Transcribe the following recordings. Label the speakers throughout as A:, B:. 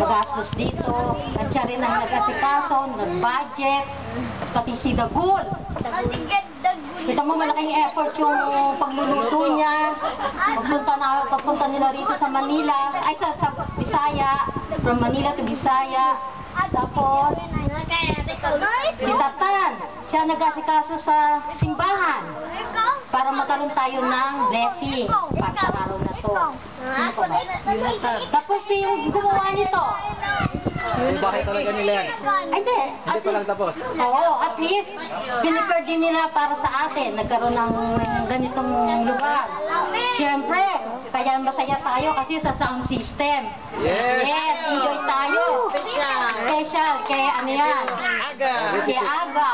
A: nagpagastos dito. At siya rin ang nag-asikaso, nag-budget, pati si Dagul. Kita mo malaking effort yung pagluluto niya. Pagpunta nila rito sa Manila, ay sa Bisaya, from Manila to Bisaya. Tapos, si Tatan, siya nag-asikaso sa simbahan para magkaroon tayo ng blessing para sa araw na to. Sino pa ba? Tapos yung gumawa nito.
B: Bakit talaga nila yan?
A: Ay, hindi.
B: Hindi pa lang tapos.
A: Oo, at least, piniper din nila para sa atin. Nagkaroon ng ganitong lugar. Siyempre, kaya masaya tayo kasi sa sound system.
B: Yes!
A: Yes, enjoy tayo. Special, kay ano yan?
B: Aga!
A: Kay Aga.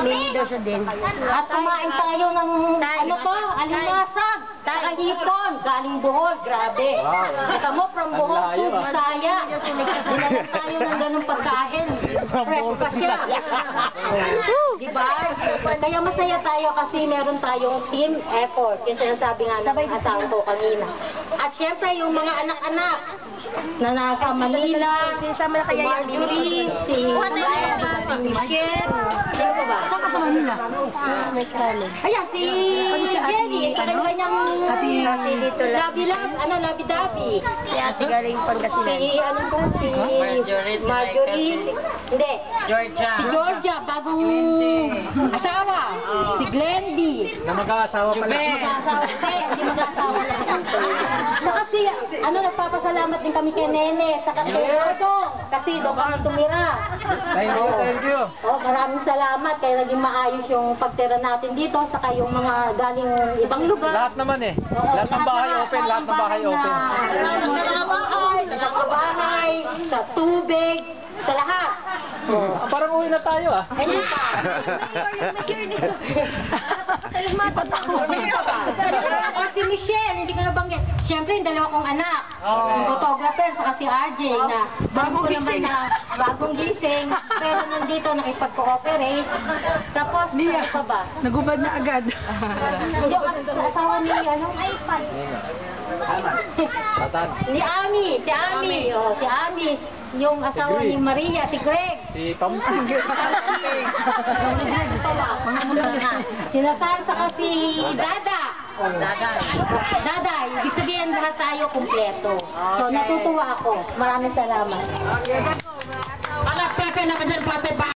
C: May daw siya din.
A: At kumain tayo ng ano to, alimasag, hipon, galing Bohol, grabe.
B: Wow.
A: Kita mo, from Bohol to
B: Ang layo,
A: Bisaya, dinalan tayo ng ganung pagkain. Fresh pa siya. Diba? Kaya masaya tayo kasi meron tayong team effort. Yung sinasabi nga ng asawa ko kanina. At syempre, yung mga anak-anak na nasa Manila, si Marjorie, si Maika, si Michelle, sino pa ba?
C: Saan ka sa Manila?
A: Ayan, si Jenny, sa kanyang labi-dabi.
C: Si ate galing Pangasinan.
A: Si ano to, si Marjorie, hindi,
B: Georgia!
A: si Georgia, bagong asawa, si Glendy.
B: Na mag-aasawa pala.
A: Mag-asawa, hindi mag-asawa lang. Saka si, nagpapasalamat din kami kay Nene, saka kay Rodong, kasi doon kami tumira.
B: Thank you.
A: Oh, maraming salamat, kaya naging maayos yung pagtira natin dito, saka yung mga galing ibang lugar.
B: Lahat naman eh.
A: Oo,
B: Lahat ng bahay open, lahat ng bahay open.
A: Sa bahay, sa tubig, sa lahat. Oh.
B: Parang uwi na tayo ah.
A: Ayun pa. O si Michelle, hindi ko nabanggit. Siyempre, yung dalawa kong anak. Yung photographer, saka si RJ na alam ko naman na bagong gising. Pero nandito nakipag-cooperate. Tapos, ano pa ba?
C: Nagubad na agad.
A: Yung asawa ni, iPad.
B: Tatan.
A: Ni Ami, si Ami. Oh, si Ami. Yung asawa ni Maria, si Greg.
B: Si Pamsi.
A: Sinasar saka si Dada. Dada, ibig sabihin lahat tayo kumpleto. So, natutuwa ako. Maraming salamat.
C: Palakpakan naman dyan, pati ba?